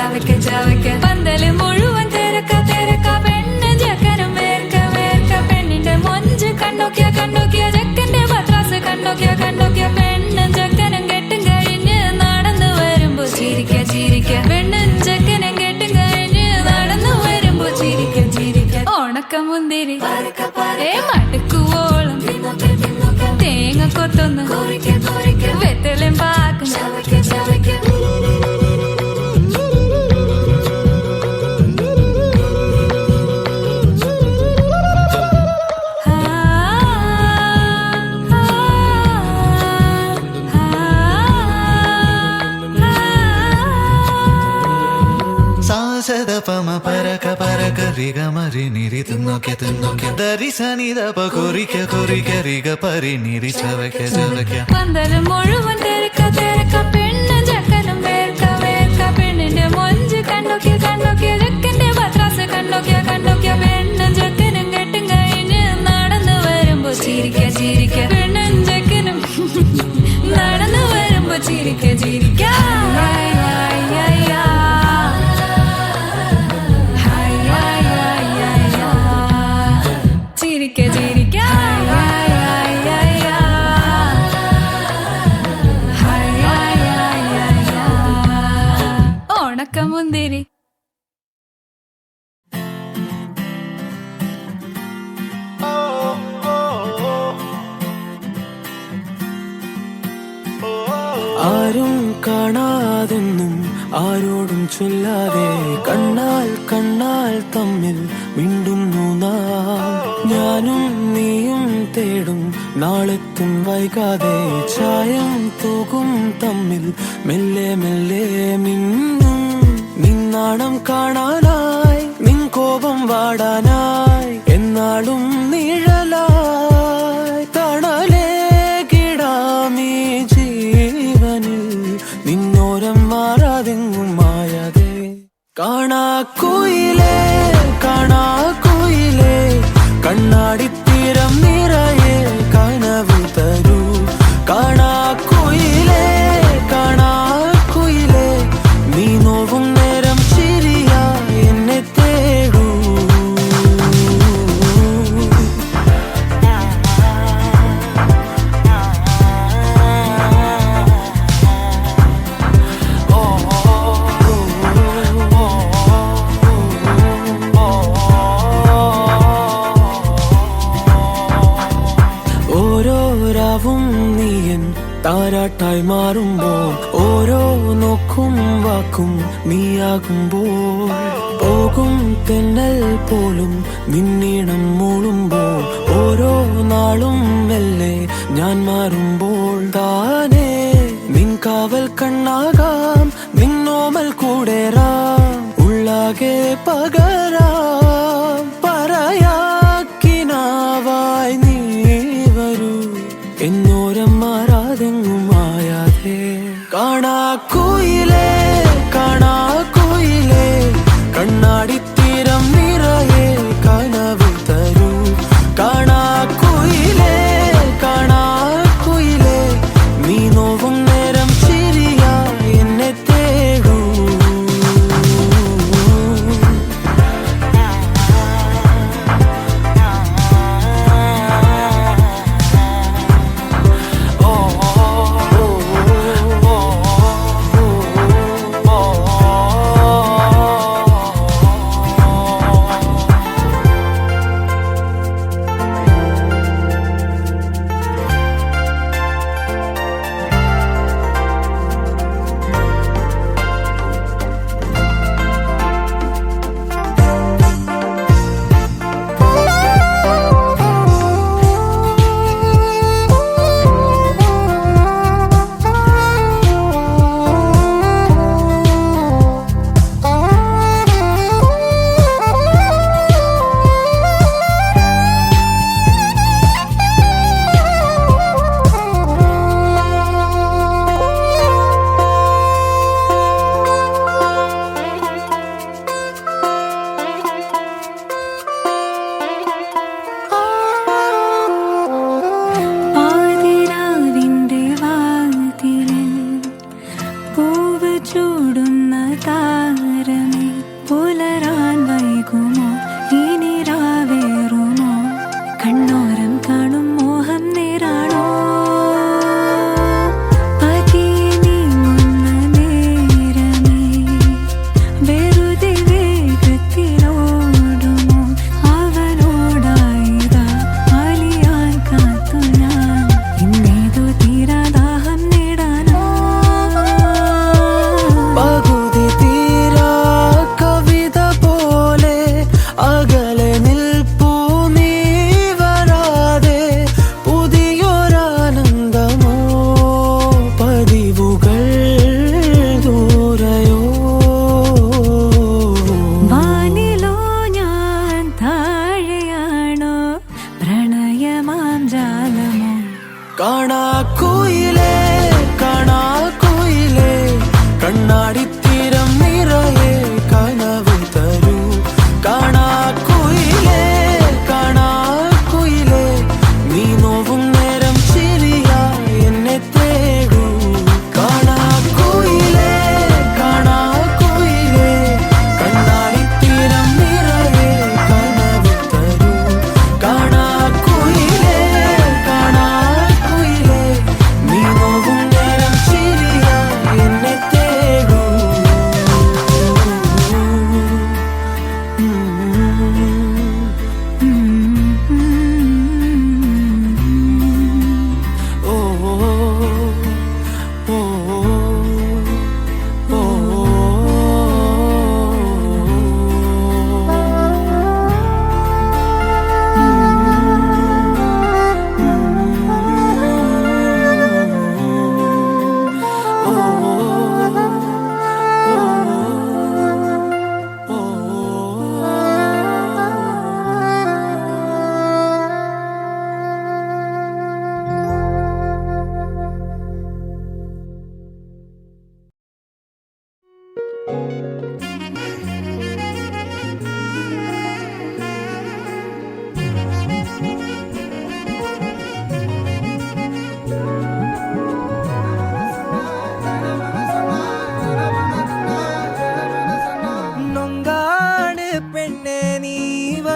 ചവയ്ക്ക പന്തല് മുഴുവൻ തിരക്ക പെണ്ണ് ചെക്കനും വേർക്ക പെണ്ണിന്റെ മൊഞ്ച് കണ്ടോക്കിയ ചെക്കന്റെ പത്രാസ് കണ്ടോക്കിയ പെണ്ണും ചെക്കനും കെട്ടും കഴിഞ്ഞ് നടന്നു വരുമ്പോ ചിരിക്ക പെണ്ണും ചെക്കനും കെട്ടും കഴിഞ്ഞ് നടന്നു വരുമ്പോ ചിരിക്ക ഓണക്കമുന്തിരി മടുക്കുവോളം തേങ്ങ കൊത്തൊന്ന് വെത്തലും പാക്കും പമ പരക റിഗ മരി നിരി തിന്നോക്ക ദരി സനിതപ കൊറിക്ക റിഗ പരി നിരി ചവയ്ക്ക പന്തല് മുഴുവൻ തിരക്ക പെണ്ണ് ചെക്കനും വേർക്ക പെണ്ണിന്റെ മൊഞ്ച് കണ്ടോക്കിയ ചെക്കന്റെ പത്രാസ് കണ്ടോക്കിയ പെണ്ണും ചെക്കനും കെട്ടും കഴിഞ്ഞ് നടന്നു വരുമ്പോ ചിരിക്ക പെണ്ണും ചെക്കനും നടന്നു വരുമ്പോ ചിരിക്ക ഓണക്കമുന്തിരി ആരും കാണാതെന്നും ആരോടും ചൊല്ലാതെ കണ്ണാൽ തമ്മിൽ മിണ്ടുന്നു ഞാനും നീയും തേടും നാളെത്തും വൈകാതെ ചായം തൂകും തമ്മിൽ മെല്ലെ മിന്നും നിന്നാണം കാണാനായി നിൻ കോപം വാടാനായി എന്നാളും നിഴലായി തണലേ കിടാമീ ജീവനിൽ നിന്നോരം മാറാതെങ്ങും മായാതെ കാണാക്കുയിലേ കണ്ണാടിത്തീരം നിറയെ കനവ് തരൂ കാണാക്കുയിലേ നീ നോവും നേരം ചിരിയായി എന്നെ തേടൂ താരാട്ടായി മാറുമ്പോൾ ഓരോ നോക്കും വാക്കും നീയാകുമ്പോൾ പോകും തെന്നൽ പോലും നിന്നീണം മൂളുമ്പോൾ ഓരോ നാളും മെല്ലെ ഞാൻ മാറുമ്പോൾ താനേ നിൻ കാവൽ കണ്ണാകാം നിന്നോമൽ കൂടേറാം ഉള്ളാകെ പകരാം പറയാക്കിനാവായി നീ വരൂ എന്നോരം മാറാതെങ്ങും മായാതെ കാണാക്കുയിലേ കണ്ണാടിത്തീരം നിറയെ കനവ് തരൂ കാണാക്കുയിലേ നീ നോവും നേരം ചിരിയായി എന്നെ തേടൂ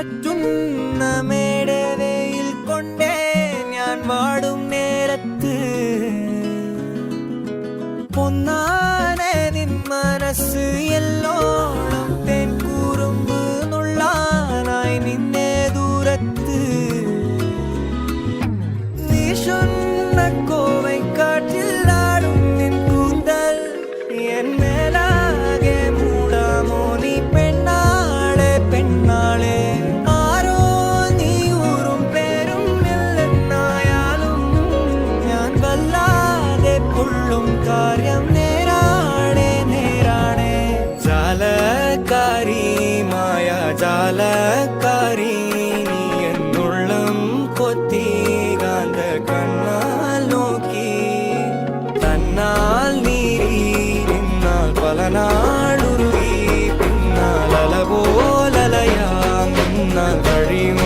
പറ്റുന്ന മേടവയിൽ കൊണ്ടേ ഞാൻ വാടും നേരത്ത് പൊന്നാനെ നിൻ മനസ്സ് എല്ലോണം തേൻ കൂറുമ്പ് നുള്ളാനായി നിന്നെ ദൂരത്ത് വീശുന്ന കോവൈ കാറ്റിലാടും നിൻ കൂന്തൽ എൻ മേലാകെ മൂടാമോ നീ പെണ്ണാളെ പെണ്ണാളെ ആരോ നീ ഊറും പേരും ഇല്ലെന്നായാലും ഞാൻ വല്ലാതെ പൊള്ളും കാര്യം നേരാണേ നേരാണേ ജാലക്കാരി മായ ജാലക്കാരി നീ എന്നുള്ളം കൊത്തി കാന്ത കണ്ണാൽ നോക്കി തന്നാൽ നീരി നിന്നാൽ പല നാളുരുകി പിന്നാൽ അലപോലലയാം നിന്നാൽ കഴിയും